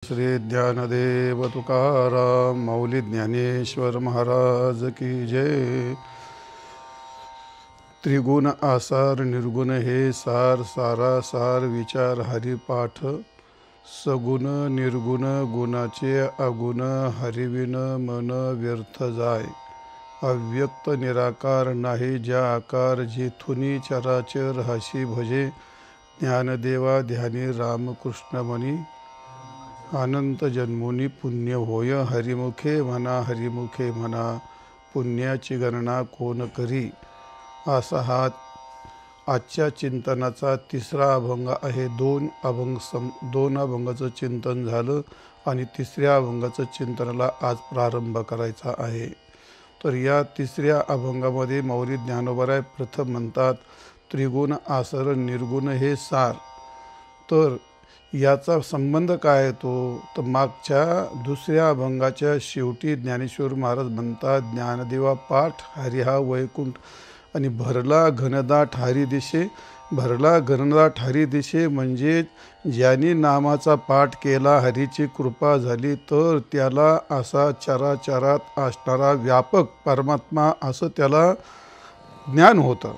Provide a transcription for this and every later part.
श्री ज्ञानदेव तुकाराम मौली ज्ञानेश्वर महाराज की जय। त्रिगुण आसार निर्गुण हे सार, सारा सार विचार हरिपाठ। सगुण निर्गुण गुणाचे अगुण, हरिविन मन व्यर्थ जाय। अव्यक्त निराकार नाही ज्या आकार, जेथुनी चराचर हसी भजे। ज्ञानदेवा ध्यानी रामकृष्ण मनी, अनंत जन्मोनी पुण्य होय। हरिमुखे म्हणा हरिमुखे म्हणा, पुण्याची गणना कोण करी। असा हा आजच्या चिंतनाचा तिसरा अभंग आहे। दोन अभंगाचं चिंतन झालं आणि तिसऱ्या अभंगाचं चिंतनाला आज प्रारंभ करायचा आहे। तर या तिसऱ्या अभंगामध्ये माऊली ज्ञानोबराय प्रथम म्हणतात, त्रिगुण आसर निर्गुण हे सार। तर याचा संबंध काय आहे तर मागच्या दुसऱ्या अभंगाच्या शेवटी ज्ञानेश्वर महाराज म्हणतात, ज्ञानदेवा पाठ हरिहा वैकुंठ आणि भरला घनदाट हरी दिशे। भरला घनदाट हरी दिशे म्हणजे ज्यांनी नामाचा पाठ केला, हरीची कृपा झाली, तर त्याला असा चराचरात असणारा व्यापक परमात्मा असं त्याला ज्ञान होतं।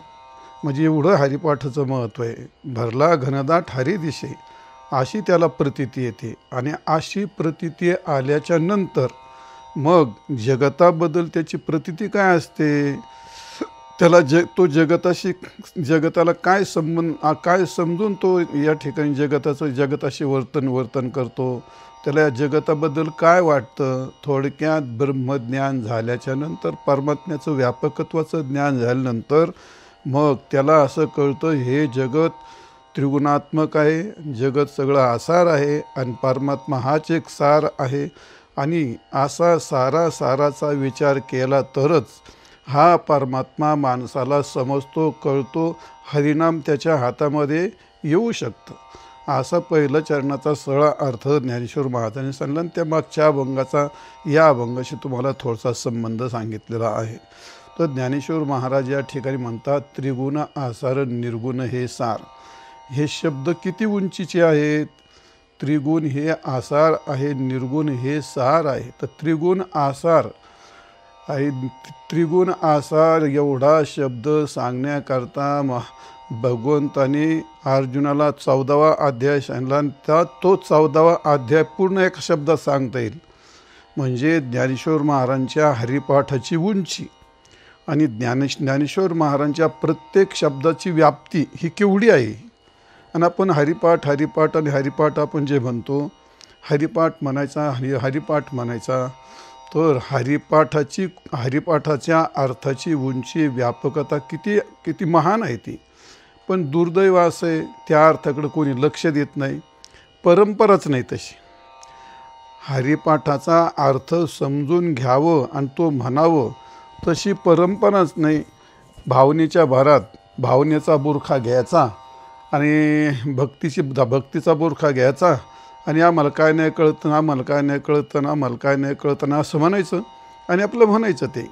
म्हणजे एवढं हरिपाठाचं महत्त्व आहे। भरला घनदाट हरी दिशे अशी त्याला प्रतीती येते आणि अशी प्रतीती आल्याच्या नंतर मग जगताबद्दल त्याची प्रतीती काय असते, त्याला तो जगताला काय समजून तो या ठिकाणी जगताशी वर्तन करतो, त्याला या जगताबद्दल काय वाटतं। थोडक्यात ब्रह्मज्ञान झाल्याच्या नंतर, परमात्म्याचं व्यापकत्वाचं ज्ञान झाल्यानंतर मग त्याला असं कळतं हे जगत त्रिगुणात्मक आहे, जगत सगळं आसार आहे आणि परमात्मा हाच एक सार आहे। आणि असा साराचा विचार केला तरच हा परमात्मा माणसाला समजतो, कळतो, हरिनाम त्याच्या हातामध्ये येऊ शकतं। असा पहिलं चरणाचा सरळ अर्थ ज्ञानेश्वर महाराजांनी सांगितला आणि त्या मागच्या अभंगाचा या अभंगाशी तुम्हाला थोडासा संबंध सांगितलेला आहे। तर ज्ञानेश्वर महाराज या ठिकाणी म्हणतात, त्रिगुण आसार निर्गुण हे सार। हे शब्द किती उंचीचे आहेत। त्रिगुण हे आसार आहे, निर्गुण हे सार आहे। तर त्रिगुण आसार आहे, त्रिगुण आसार एवढा शब्द सांगण्याकरता भगवंताने अर्जुनाला 14वा अध्याय सांगितला आणि तो 14वा अध्याय पूर्ण एका शब्दात सांगता येईल। म्हणजे ज्ञानेश्वर महाराजांच्या हरिपाठाची उंची आणि ज्ञानेश्वर महाराजांच्या प्रत्येक शब्दाची व्याप्ती ही केवढी आहे। आणि आपण हरिपाठ आपण जे म्हणतो हरिपाठ म्हणायचा तर हरिपाठाच्या अर्थाची उंची व्यापकता किती महान आहे ती। पण दुर्दैव असं आहे, त्या अर्थाकडे कोणी लक्ष देत नाही, परंपराच नाही तशी। हरिपाठाचा अर्थ समजून घ्यावं आणि तो म्हणावं तशी परंपराच नाही। भावनेच्या भरात भावनेचा बुरखा घ्यायचा आणि भक्तीचा बुरखा घ्यायचा आणि आम्हाला काय नाही कळतं ना असं म्हणायचं आणि आपलं म्हणायचं ते।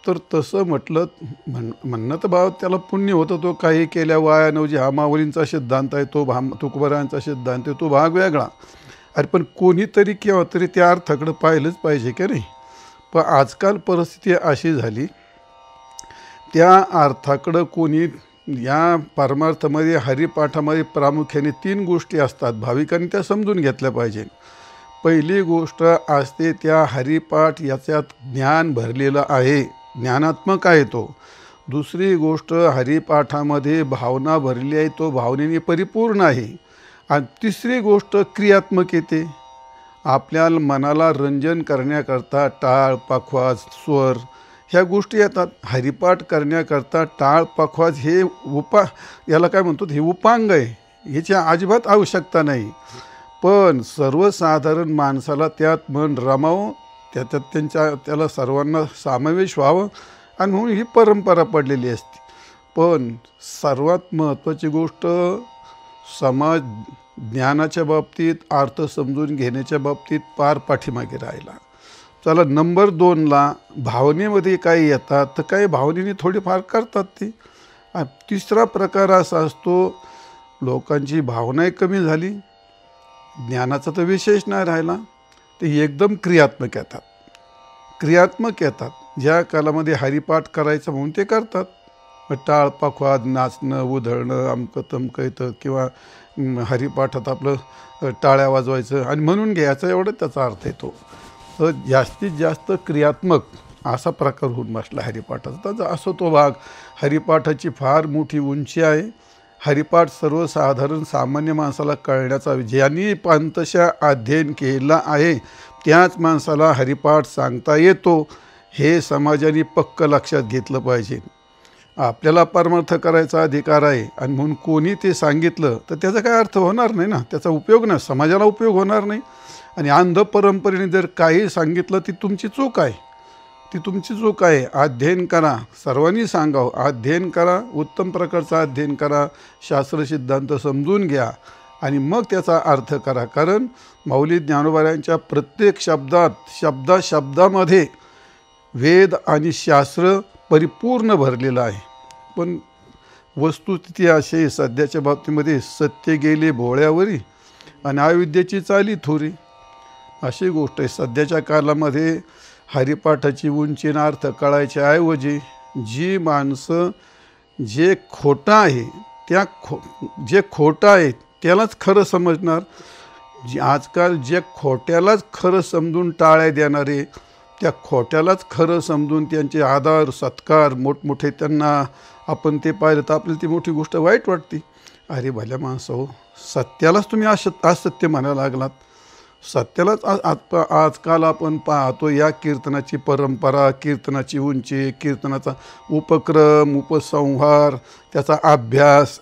तर तसं म्हणणं तर भाव त्याला पुण्य होतं, तो काही केल्या वाया नवजी हा माऊलींचा सिद्धांत आहे, तो तुकोबारायांचा सिद्धांत आहे, तो भाग वेगळा। अरे पण कोणीतरी केव्हा तरी त्या अर्थाकडं पाहिलंच पाहिजे की नाही। पण आजकाल परिस्थिती अशी झाली, त्या अर्थाकडं कोणी या परमार्थामध्ये हरिपाठामध्ये प्रामुख्याने 3 गोष्टी असतात, भाविकांनी त्या समजून घेतल्या पाहिजे। पहिली गोष्ट असते त्या हरिपाठ याच्यात ज्ञान भरलेलं आहे, ज्ञानात्मक आहे तो। दुसरी गोष्ट हरिपाठामध्ये भावना भरली आहे, तो भावनेने परिपूर्ण आहे। आणि तिसरी गोष्ट क्रियात्मक येते, आपल्या मनाला रंजन करण्याकरता टाळ पखवाज स्वर ह्या गोष्टी येतात। हरिपाठ करण्याकरता टाळ पखवाज हे याला काय म्हणतो, हे उपांग आहे, ह्याची अजिबात आवश्यकता नाही। पण सर्वसाधारण माणसाला त्यात मन रमावं, त्याला सर्वांना समावेश व्हावं आणि म्हणून ही परंपरा पडलेली असते। पण सर्वात महत्त्वाची गोष्ट समाज ज्ञानाच्या बाबतीत, अर्थ समजून घेण्याच्या बाबतीत पार पाठीमागे राहिला। चला नंबर 2ला भावनेमध्ये काही येतात तर काही भावनेने थोडीफार करतात ती। तिसरा प्रकार असा असतो, लोकांची भावनाही कमी झाली ज्ञानाचा तर विशेष नाही राहिला, ते एकदम क्रियात्मक येतात. क्रियात्मक येतात. ज्या कालामध्ये हरिपाठ करायचं म्हणून ते करतात. टाळ पाखवाद, नाचणं, उधळणं, अमकं तमकं येतं, किंवा हरिपाठात आपलं टाळ्या वाजवायचं आणि म्हणून घ्यायचं, एवढं त्याचा अर्थ येतो. तर जास्तीत जास्त क्रियात्मक असा प्रकार होऊन बसला हरिपाठाचा. तर असो तो भाग. हरिपाठाची फार मोठी उंची आहे. हरिपाठ सर्वसाधारण सामान्य माणसाला कळण्याचा, ज्यांनी पंथशा अध्ययन केला आहे त्याच माणसाला हरिपाठ सांगता येतो, हे समाजाने पक्क लक्षात घेतलं पाहिजे. आपल्याला परमार्थ करायचा अधिकार आहे आणि म्हणून कोणी ते सांगितलं तर त्याचा काय अर्थ होणार नाही ना, त्याचा उपयोग नाही, समाजाला उपयोग होणार नाही. आणि अंध परंपरेने जर काही सांगितलं ती तुमची चूक आहे, ती तुमची चूक आहे. अध्ययन करा, सर्वांनी सांगावं, अध्ययन करा, उत्तम प्रकारचं अध्ययन करा, शास्त्र सिद्धांत समजून घ्या आणि मग त्याचा अर्थ करा. कारण माऊली ज्ञानोबांच्या प्रत्येक शब्दामध्ये वेद आणि शास्त्र परिपूर्ण भरलेलं आहे. पण वस्तुस्थिती अशी सध्याच्या बाबतीमध्ये सत्य गेले भोळ्यावरी आणि अविद्येची चाली थोरी, अशी गोष्ट आहे. सध्याच्या कालामध्ये हरिपाठाची उंचीना अर्थ कळायच्या ऐवजी जी माणसं जे खोटं आहे जे खोटं आहे त्यालाच खरं समजणार, आजकाल जे खोट्यालाच खरं समजून टाळ्या देणारे, त्या खोट्यालाच खरं समजून त्यांचे आदर सत्कार मोठमोठे त्यांना आपण ते पाहिलं तर आपल्याला ती मोठी गोष्ट वाईट वाटते. अरे भल्या माणसं हो, सत्यालाच तुम्ही असत्य म्हणायला लागलात. सत्यालाच आजकाल आपण पाहतो या कीर्तनाची परंपरा, कीर्तनाची उंची, कीर्तनाचा उपक्रम, उपसंहार, त्याचा अभ्यास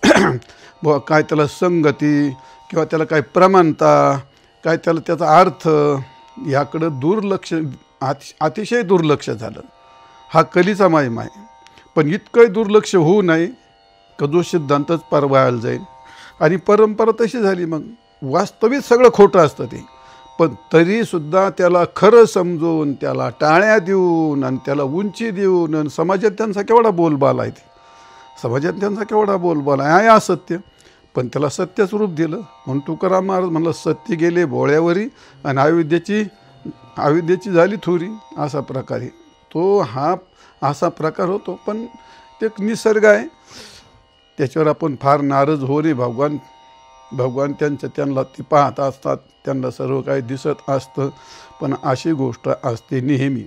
काय त्याला संगती किंवा त्याला काय प्रमाणता, काय त्याचा अर्थ, याकडं दुर्लक्ष, अतिशय दुर्लक्ष झालं. हा कलीचा महिमा आहे. पण इतकं दुर्लक्ष होऊ नये का जो सिद्धांतच परवायला जाईल. आणि परंपरा तशी झाली. मग वास्तविक सगळं खोटं असतं ते, पण तरीसुद्धा त्याला खरं समजून, त्याला टाळ्या देऊन आणि त्याला उंची देऊन, आणि समाजात त्यांचा केवढा बोलबाला आहे, समाजात त्यांचा केवढा बोलबाला आहे असत्य, पण त्याला सत्यच रूप दिलं. म्हणून तुकाराम महाराज म्हणलं, सत्य गेले भोळ्यावरी आणि अविद्येची झाली थोरी. असा प्रकारे तो हा असा प्रकार होतो. पण ते निसर्ग आहे, त्याच्यावर आपण फार नाराज हो रे. भगवान त्यांना ती पाहत असतात, त्यांना सर्व काही दिसत असतं. पण अशी गोष्ट असते नेहमी,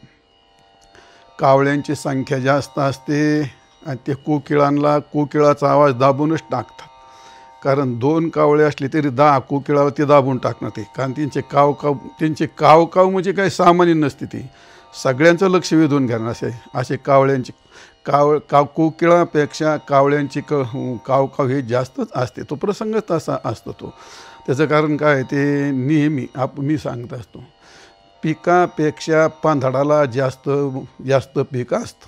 कावळ्यांची संख्या जास्त असते आणि ते कोकिळाचा आवाज दाबूनच टाकतात. कारण 2 कावळे असले तरी 10 कोकिळावर ते दाबून टाकणार ते. कारण त्यांचे काव म्हणजे काही सामान्य नसते, ते सगळ्यांचं लक्ष वेधून घेणार असे कावळ्यांची कोकिळापेक्षा कावळ्यांची काव हे जास्तच असते. तो प्रसंगच तसा असतो तो. त्याचं कारण काय, ते नेहमी मी सांगत असतो, पिकापेक्षा पांधाडाला जास्त पीक असतं.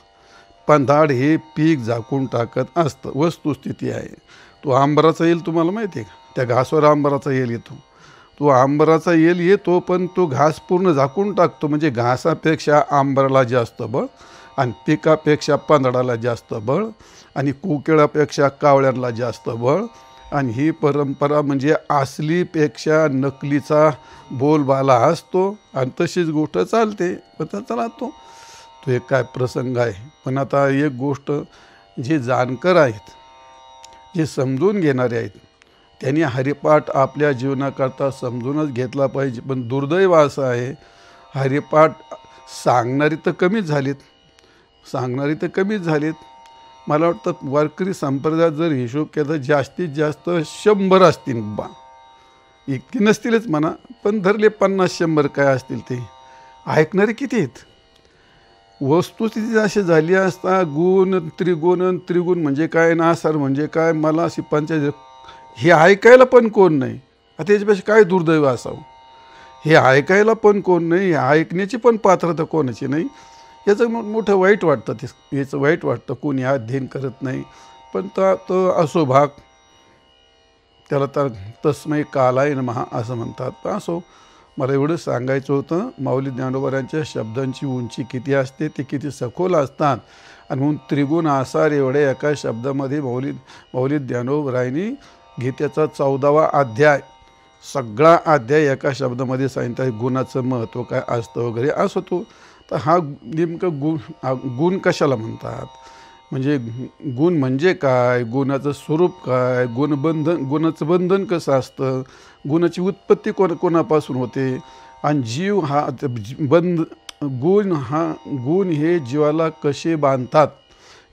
पांधाड हे पीक झाकून टाकत असतं. वस्तुस्थिती आहे. तो आंबराचा येल तुम्हाला माहिती आहे का, त्या घासावर आंबराचा येल येतो. तो आंबराचा येल येतो, पण तो घास पूर्ण झाकून टाकतो. म्हणजे घासापेक्षा आंबराला जास्त बळ आणि पिकापेक्षा पांदडाला जास्त बळ आणि कोकिळापेक्षा कावळ्यांना जास्त बळ. आणि ही परंपरा म्हणजे असलीपेक्षा नकलीचा बोलबाला असतो आणि तशीच गोष्ट चालते. पण चला तो एक काय प्रसंग आहे. पण आता एक गोष्ट, जे जाणकार आहेत, जे समजून घेणारे आहेत, त्यांनी हरिपाठ आपल्या जीवनाकरता समजूनच घेतला पाहिजे. पण दुर्दैव असं आहे, हरिपाठ सांगणारी तर कमीच झालीत. मला वाटतं वारकरी संप्रदायात जर हिशोब केला जास्तीत जास्त 100 असतील बा, इतकी नसतीलच म्हणा, पण धरले 50-100 काय असतील. ते ऐकणारे किती आहेत. वस्तुस्थिती अशी झाली असता, गुण त्रिगुण म्हणजे काय, नासार म्हणजे काय, मला अशी पंचायत, हे ऐकायला पण कोण नाही. आता याच्यापेक्षा काय दुर्दैव असावं. हे ऐकायला पण कोण नाही, हे ऐकण्याची पण पात्रता कोणाची नाही. याचं मोठं वाईट वाटतं. याचं वाईट वाटतं, कोणी अध्ययन करत नाही. पण तो असो भाग, त्याला तर तस्मै कालाय नमः असं म्हणतात. असो, मला एवढं सांगायचं होतं, माऊली ज्ञानोबांच्या शब्दांची उंची किती असते, ते किती सखोल असतात. आणि म्हणून त्रिगुण आसार एवढ्या एका शब्दामध्ये माऊली ज्ञानोबांनी गीतेचा 14वा अध्याय सगळा अध्याय एका शब्दामध्ये सांगितलं आहे, गुणाचं महत्त्व काय असतं वगैरे असं तो. तर हा नेमकं गुण कशाला म्हणतात, म्हणजे गुण म्हणजे काय, गुणाचं स्वरूप काय, गुणाचं बंधन कसं असतं, गुणाची उत्पत्ती कोणापासून होते, आणि जीव हा गुण हे जीवाला कसे बांधतात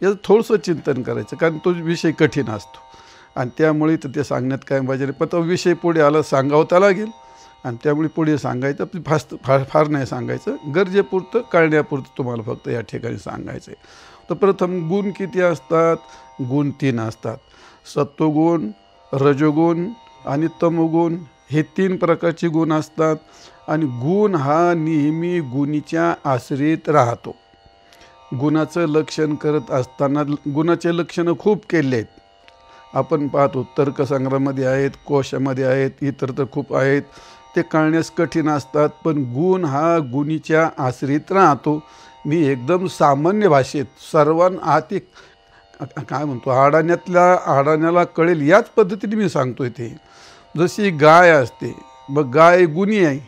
याचं थोडंसं चिंतन करायचं, कारण तो विषय कठीण असतो. आणि त्यामुळे तर ते सांगण्यात काय पाहिजे नाही, पण तो विषय पुढे आला सांगावता लागेल. आणि त्यामुळे पुढे सांगायचं फार नाही सांगायचं, गरजेपुरतं कळण्यापुरतं तुम्हाला फक्त या ठिकाणी सांगायचं आहे. तर प्रथम गुण किती असतात, गुण 3 असतात. सत्वगुण, रजोगुण आणि तमोगुण हे 3 प्रकारचे गुण असतात. आणि गुण हा नेहमी गुणीच्या आश्रित राहतो. गुणाचं लक्षण करत असताना गुणाचे लक्षणं खूप केले आहेत, आपण पाहतो तर्कसंग्रहामध्ये आहेत, कोशामध्ये आहेत, इतर तर खूप आहेत, ते कळण्यास कठीण असतात. पण गुण हा गुणीच्या आश्रित राहतो. मी एकदम सामान्य भाषेत सर्वांना काय म्हणतो, अडाण्याला कळेल याच पद्धतीने मी सांगतोय. ते जशी गाय असते, मग गाय गुणी आहे,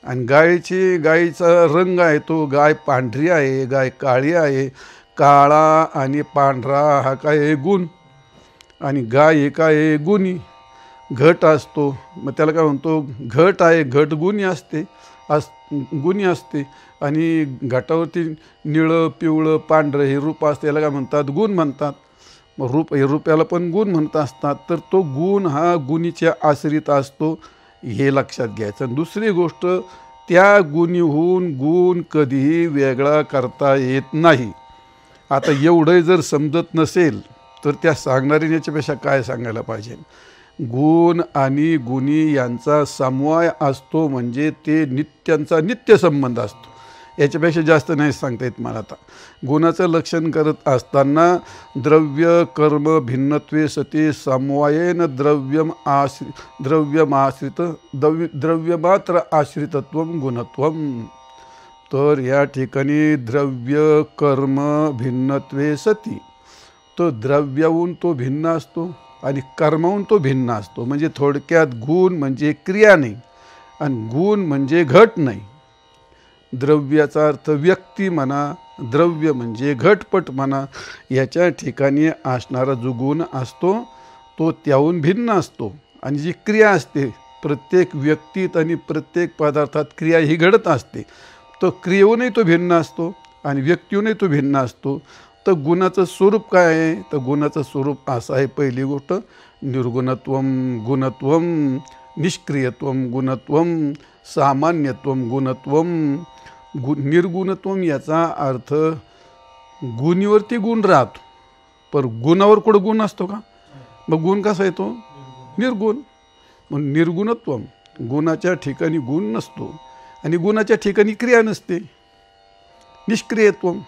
आणि गायीचा रंग आहे, तो गाय पांढरी आहे, गाय काळी आहे. काळा आणि पांढरा हा काय आहे, गुण. आणि गाय हे काय आहे, गुणी. घट असतो, मग त्याला काय म्हणतो, घट आहे, घट गुणी असते. आणि घटावरती निळं पिवळं पांढरं हे रूप असते, याला काय म्हणतात, गुण म्हणतात. मग रूपाला पण गुण म्हणत असतात. तर तो गुण हा गुणीच्या आश्रित असतो, हे लक्षात घ्यायचं. दुसरी गोष्ट, त्या गुणीहून गुण कधीही वेगळा करता येत नाही. आता एवढं जर समजत नसेल तर त्या सांगणारी याच्यापेक्षा काय सांगायला पाहिजे. गुण आणि गुणी यांचा समवाय असतो, म्हणजे ते त्यांचा नित्य संबंध असतो. याच्यापेक्षा जास्त नाही सांगता येत मला. आता गुणाचं लक्षण करत असताना द्रव्य कर्म भिन्नत्वे सती समवायेन द्रव्यमात्र आश्रितत्व गुणत्वम. तर या ठिकाणी द्रव्य कर्म भिन्नत्वे सती, तो द्रव्याहून तो भिन्न असतो आणि कर्माहून तो भिन्न असतो. म्हणजे थोडक्यात गुण म्हणजे क्रिया नाही आणि गुण म्हणजे घट नाही. द्रव्याचा अर्थ व्यक्ती म्हणा, द्रव्य म्हणजे घटपट म्हणा. याच्या ठिकाणी असणारा जो गुण असतो तो त्याहून भिन्न असतो. आणि जी क्रिया असते प्रत्येक व्यक्तीत आणि प्रत्येक पदार्थात क्रिया ही घडत असते, तो क्रियेहूनही तो भिन्न असतो आणि व्यक्तीहूनही तो भिन्न असतो. तर गुणाचं स्वरूप काय आहे, तर गुणाचं स्वरूप असं आहे. पहिली गोष्ट, निर्गुणत्वम गुणत्वम, निष्क्रियत्वम गुणत्वम, सामान्यत्वम गुणत्वम. निर्गुणत्वम याचा अर्थ गुणीवरती गुण राहतो, पण गुणावर कुठं गुण असतो का, मग गुण कसा येतो, निर्गुण. मग निर्गुणत्वम, गुणाच्या ठिकाणी गुण नसतो आणि गुणाच्या ठिकाणी क्रिया नसते. निष्क्रियत्वम,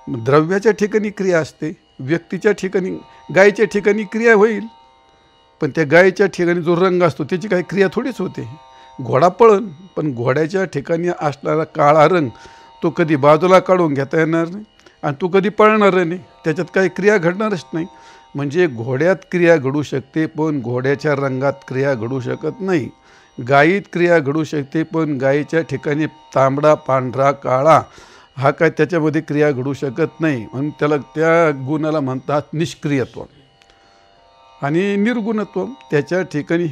द्रव्याच्या ठिकाणी क्रिया असते, व्यक्तीच्या ठिकाणी गायीच्या ठिकाणी क्रिया होईल, पण त्या गायीच्या ठिकाणी जो रंग असतो त्याची काही क्रिया थोडीच होते. घोडा पळण, पण घोड्याच्या ठिकाणी असणारा काळा रंग तो कधी बाजूला काढून घेता येणार नाही आणि तो कधी पळणार नाही, त्याच्यात काही क्रिया घडणारच नाही. म्हणजे घोड्यात क्रिया घडू शकते पण घोड्याच्या रंगात क्रिया घडू शकत नाही. गायीत क्रिया घडू शकते पण गायीच्या ठिकाणी तांबडा पांढरा काळा हा काय त्याच्यामध्ये क्रिया घडू शकत नाही. म्हणून त्या गुणाला म्हणतात निष्क्रियत्व. आणि निर्गुणत्व, त्याच्या ठिकाणी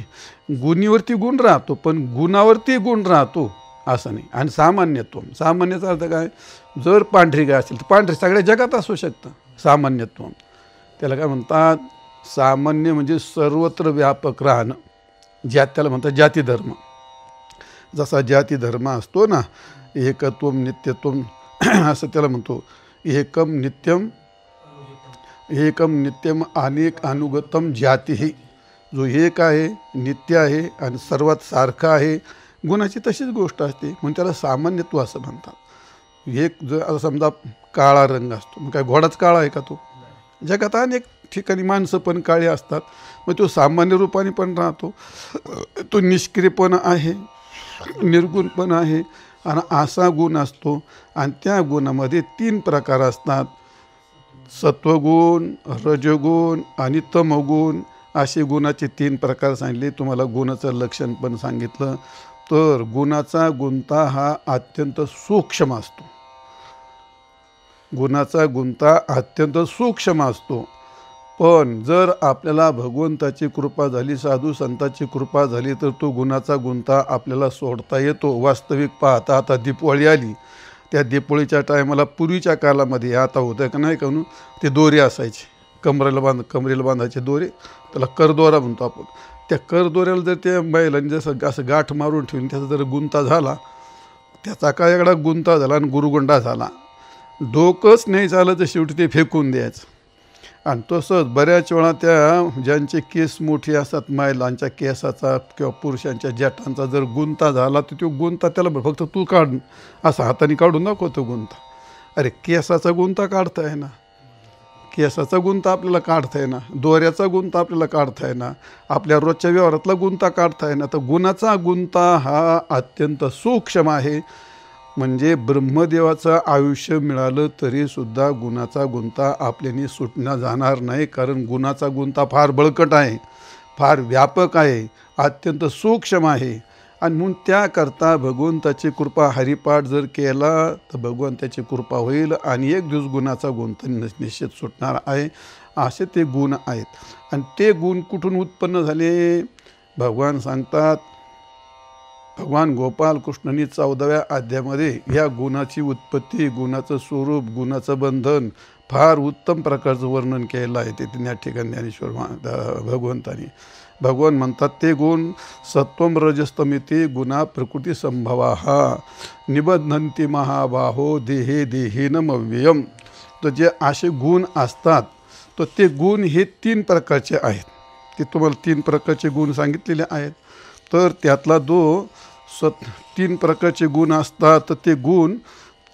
गुणीवरती गुण राहतो पण गुणावरती गुण राहतो असं नाही. आणि सामान्यत्व, सामान्याचा अर्थ काय, जर पांढरी गाय असेल तर पांढरी सगळ्या जगात असू शकतं. सामान्यत्व त्याला काय म्हणतात, सामान्य म्हणजे सर्वत्र व्यापक राहणं, त्याला म्हणतात जाती धर्म. जसा जाती धर्म असतो ना, एकत्वम नित्यत्वम असं त्याला म्हणतो. एकम नित्यम अनेक अनुगतम जाती. जो एक आहे, नित्य आहे आणि सर्वात सारखा आहे. गुणाची तशीच गोष्ट असते म्हणून त्याला सामान्यत्व असं म्हणतात. एक जर आता समजा काळा रंग असतो, मग काय घोडाच काळा आहे का तो, जगात अनेक ठिकाणी माणसं पण काळी असतात, मग तो सामान्य रूपाने पण राहतो. तो निष्क्रिय पण आहे, निर्गुण पण आहे आणि असा गुण असतो. आणि त्या गुणामध्ये 3 प्रकार असतात, सत्वगुण, रजोगुण आणि तमोगुण. असे गुणाचे 3 प्रकार सांगितले. तुम्हाला गुणाचं लक्षण पण सांगितलं. तर गुणाचा गुंता हा अत्यंत सूक्ष्म असतो. गुणाचा गुंता अत्यंत सूक्ष्म असतो. पण जर आपल्याला भगवंताची कृपा झाली, साधू संतांची कृपा झाली, तर तो गुणाचा गुंता आपल्याला सोडता येतो. वास्तविक पाहता आता दीपावली आली, त्या दीपावलीच्या टायमाला पूर्वीच्या काळामध्ये आता होतं का नाही म्हणून ते दोरे असायचे, कमरेला बांधायचे दोरे, त्याला करदोरा म्हणतो आपण. त्या करदोऱ्याला जर त्या बैलांनी जसं असं गाठ मारून ठेवून त्याचा जर गुंता झाला, त्याचा काय एवढा गुंता झाला आणि गुरुगुंडा झाला, डोकंच नाही झालं तर शेवटी ते फेकून द्यायचं. आणि तसंच बऱ्याच वेळा त्या ज्यांचे केस मोठे असतात, महिलांच्या केसाचा किंवा पुरुषांच्या जटांचा जर गुंता झाला तर तो गुंता त्याला फक्त तू काढ, असा हाताने काढून दाखवतो गुंता. अरे केसाचा गुंता काढता आहे ना, केसाचा गुंता आपल्याला काढता आहे ना, दोऱ्याचा गुंता आपल्याला काढता आहे ना, आपल्या रोजच्या व्यवहारातला गुंता काढता आहे ना. तर गुणाचा गुंता हा अत्यंत सूक्ष्म आहे. म्हणजे ब्रह्मदेवाचं आयुष्य मिळालं तरीसुद्धा गुणाचा गुंता आपल्याने सुटणं जाणार नाही. कारण गुणाचा गुंता फार बळकट आहे, फार व्यापक आहे, अत्यंत सूक्ष्म आहे. आणि म्हणून त्याकरता भगवंताची कृपा हरिपाठ जर केला तर भगवंताची कृपा होईल आणि एक दिवस गुणाचा गुंता निश्चित सुटणार आहे. असे ते गुण आहेत. आणि ते गुण कुठून उत्पन्न झाले भगवान सांगतात. भगवान गोपाल कृष्णांनी 14व्या अध्यायामध्ये या गुणाची उत्पत्ती, गुणाचं स्वरूप, गुणाचं बंधन फार उत्तम प्रकारचं वर्णन केलं आहे. ते त्या ठिकाणी ज्ञानेश्वर भगवंतांनी भगवान म्हणतात ते गुण सत्वम रजस्तमिती गुणा प्रकृती संभवा निबध्नन्ति महाबाहो देहे देहेनम अव्ययम. तर जे असे गुण असतात तर ते गुण हे 3 प्रकारचे आहेत. ते तुम्हाला 3 प्रकारचे गुण सांगितलेले आहेत. तर त्यातला 3 प्रकारचे गुण असतात. तर ते गुण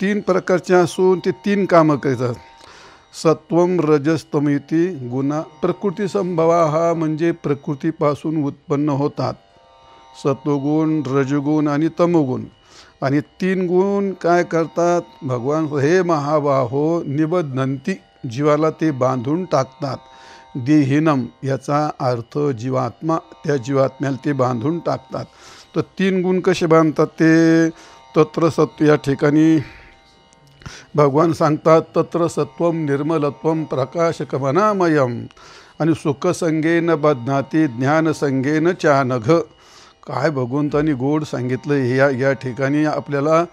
3 प्रकारचे असून ते 3 कामं करतात. सत्वम रजस्तमिती गुणा प्रकृती संभवा हा म्हणजे प्रकृतीपासून उत्पन्न होतात. सत्वगुण, रजगुण आणि तमोगुण. आणि 3 गुण काय करतात भगवान हे महाबाहो निबध्नन्ति जीवाला ते बांधून टाकतात. देहिनम याचा अर्थ जीवात्मा, त्या जीवात्म्याला ते बांधून टाकतात. तर 3 गुण कसे बांधतात ते तत्र सत्व या ठिकाणी भगवान सांगतात. तत्र सत्वम निर्मलत्वम प्रकाशकमनामयम आणि सुखसंगेन बध्नाती ज्ञानसंगेन चानघ. काय भगवंतांनी गोड सांगितलं. या ठिकाणी आपल्याला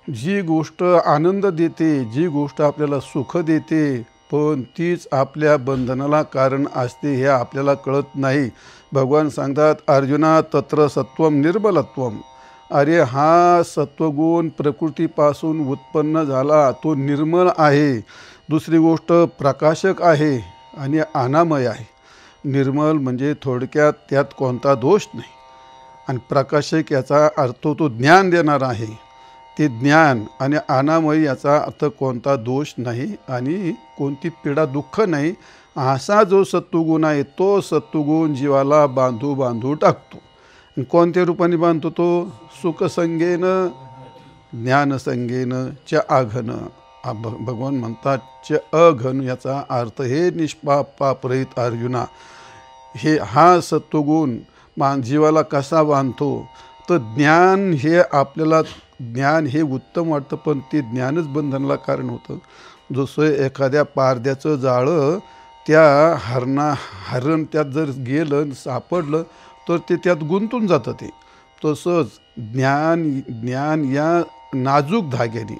जी गोष्ट आनंद देते, जी गोष्ट आपल्याला सुख देते, पण तीच आपल्या बंधनाला कारण असते हे आपल्याला कळत नाही. भगवान सांगतात अर्जुना तत्र सत्वम निर्मलत्वम. अरे हा सत्वगुण प्रकृतीपासून उत्पन्न झाला, तो निर्मल आहे. दुसरी गोष्ट प्रकाशक आहे आणि अनामय आहे. निर्मल म्हणजे थोडक्यात त्यात कोणता दोष नाही. आणि प्रकाशक याचा अर्थ तो ज्ञान देणार आहे. ते ज्ञान आणि अनामय याचा अर्थ कोणता दोष नाही आणि कोणती पीडा दुःख नाही. असा जो सत्वगुण आहे तो सत्वगुण जीवाला बांधू टाकतो. कोणत्या रूपाने बांधतो तो? सुखसंगेन ज्ञानसंगेन च आघन. भगवान म्हणतात च अघन याचा अर्थ हे निष्पाप पापरहित अर्जुना. हा सत्वगुण जीवाला कसा बांधतो? तर ज्ञान हे आपल्याला ज्ञान हे उत्तम वाटतं, पण ते ज्ञानच बंधनाला कारण होतं. जसं एखाद्या पारद्याचं जाळं त्या हरण त्यात जर गेलं सापडलं तर ते त्यात गुंतून जातं. ते तसंच ज्ञान या नाजूक धाग्याने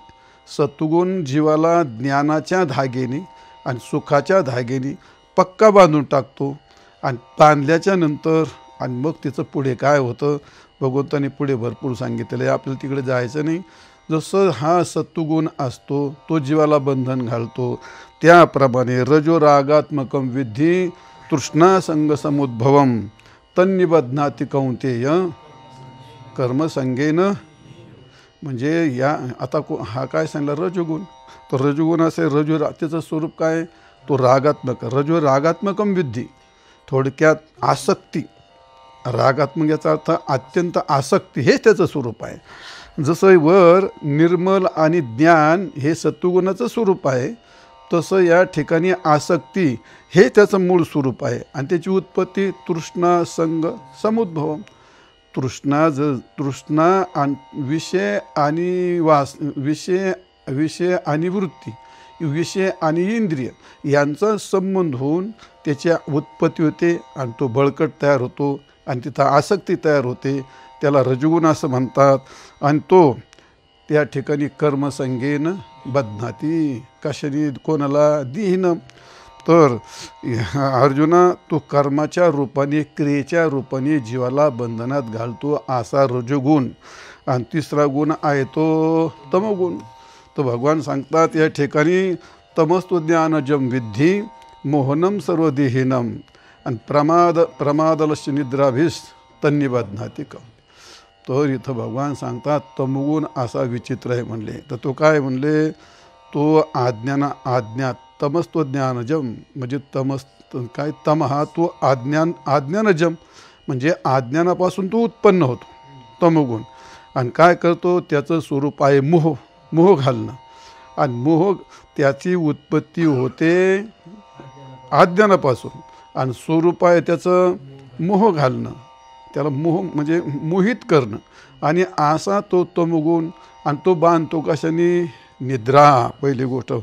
सत्वगुण जीवाला ज्ञानाच्या धाग्याने आणि सुखाच्या धाग्याने पक्का बांधून टाकतो. आणि बांधल्याच्या नंतर आणि मग तिचं पुढे काय होतं भगवंतांनी पुढे भरपूर सांगितलेलं आहे. आपल्याला तिकडे जायचं नाही. जसं हा सत्वगुण असतो तो जीवाला बंधन घालतो, त्याप्रमाणे रजोरागात्मकम विद्धी तृष्णासंगसमुद्भवम तन्निबध्नाति कौंतेय कर्मसंगेन. म्हणजे या आता हा काय सांगितलं रजोगुण. तो रजोगुण असे त्याचं स्वरूप काय? तो रागात्मक. रजोरागात्मकम विद्धी थोडक्यात आसक्ती. रागात्मक याचा अर्थ अत्यंत आसक्ती हे त्याचं स्वरूप आहे. जसं वर निर्मल आणि ज्ञान हे सत्वगुणाचं स्वरूप आहे, तसं या ठिकाणी आसक्ती हे त्याचं मूळ स्वरूप आहे आणि त्याची उत्पत्ती तृष्णा संग समुद्भव. तृष्णा विषय आणि विषय आणि वृत्ती, विषय आणि इंद्रिय यांचा संबंध होऊन त्याची उत्पत्ती होते आणि तो बळकट तयार होतो आणि तिथं आसक्ती तयार होते. त्याला रजोगुण असं म्हणतात. आणि तो त्या ठिकाणी कर्मसंगेन बध्नाती, कशाने, कोणाला, दीन. तर अर्जुना, तो कर्माच्या रूपाने, क्रियेच्या रूपाने जीवाला बंधनात घालतो असा रजोगुण. आणि तिसरा गुण आहे तो तमोगुण. तर भगवान सांगतात या ठिकाणी, तमस्तु ज्ञानजम विद्धी मोहनम सर्वदेहिनम आणि प्रमादलस्य निद्राभिस तन्निबध्नाती कम. तर इथं भगवान सांगतात तमोगुण असा विचित्र आहे म्हणले. तर तो काय म्हणले, तो आज्ञा तमस्तो ज्ञानजम म्हणजे काय, तम हा तो आज्ञानजम म्हणजे अज्ञानापासून तो उत्पन्न होतो तमोगुण. आणि काय करतो, त्याचं स्वरूप आहे मोह घालणं. आणि मोह त्याची उत्पत्ती होते अज्ञानापासून आणि स्वरूप आहे त्याचं मोह घालणं, त्याला मोह म्हणजे मोहित करणं. आणि असा तो तमोगुण. आणि तो बांधतो कशाने, निद्रा पहिली गोष्ट,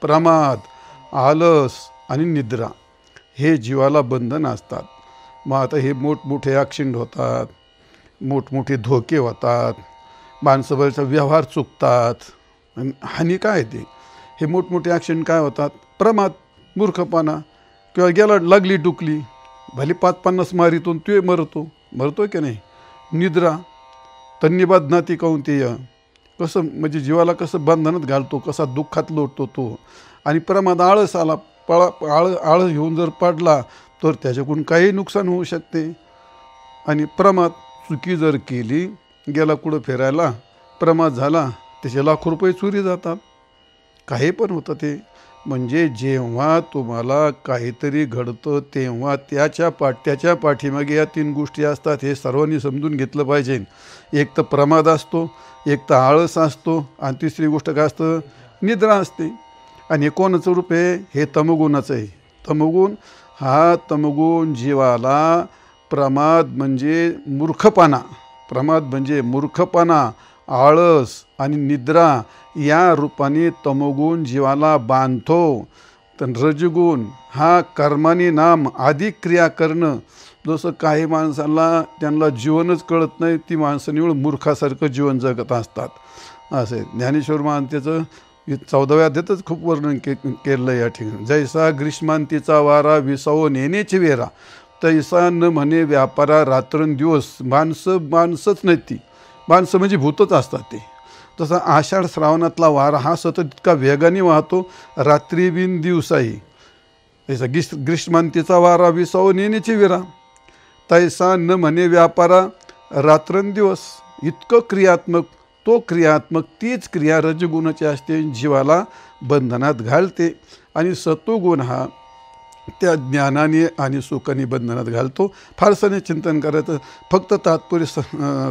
प्रमाद, आलस आणि निद्रा हे जीवाला बंधन असतात. मग आता हे मोठमोठे ॲक्सिडेंट होतात, मोठमोठे धोके होतात, माणसाबरोबरचा व्यवहार चुकतात. हानी काय ते, हे मोठमोठे ॲक्सिडेंट काय होतात, प्रमाद, मूर्खपणा, किंवा गेला लागली डुकली, भले 5-50 मारीतून ते मरतो की नाही. निद्रा तन्निबध्नाती कौंतेय, कसं म्हणजे जीवाला कसं बंधनात घालतो, कसा दुःखात लोटतो तो. आणि प्रमाद, आळस आला, आळस घेऊन जर पडला तर त्याच्याकडून काही नुकसान होऊ शकते. आणि प्रमाद, चुकी जर केली, गेला कुठं फिरायला, प्रमाद झाला, त्याचे लाखो रुपये चोरी जातात, काही पण होतं ते. म्हणजे जेव्हा तुम्हाला काहीतरी घडतं तेव्हा त्याच्या पाठीमागे या 3 गोष्टी असतात, हे सर्वांनी समजून घेतलं पाहिजे. एक तर प्रमाद असतो, एक तर आळस असतो आणि तिसरी गोष्ट काय असतं, निद्रा असते. आणि हे कोणाचं रूप आहे, हे तमोगुणाचं आहे. तमोगुण जीवाला प्रमाद म्हणजे मूर्खपणा, आळस आणि निद्रा या रूपाने तमोगुण जीवाला बांधतो. तर रजगुण हा कर्माने नाम अधिक क्रिया करणं. जसं काही माणसाला त्यांना जीवनच कळत नाही, ती माणसं निवड मूर्खासारखं जीवन जगत असतात. असे ज्ञानेश्वर महांतेचं 14व्या अध्यायातच खूप वर्णन केलं या ठिकाणी. जैसा ग्रीष्मांतीचा वारा विसावो नेण्याची वेरा, तैसा न म्हणे व्यापारा रात्रंदिवस. माणसंच नाही, ती माणसं म्हणजे भूतच असतात ते. तसा आषाढ श्रावणातला वारा हा सतत इतका वेगाने वाहतो, रात्री बिन दिवसाही. तैसा ग्रीष्मांतीचा वारा विसावो नेण्याची वेरा, तैसा न म्हणे व्यापारा रात्रंदिवस. इतकं क्रियात्मक तीच क्रिया रजगुणाची असते, जीवाला बंधनात घालते. आणि सत्वगुण हा त्या ज्ञानाने आणि सुखाने बंधनात घालतो. फारसाने चिंतन करायचं, फक्त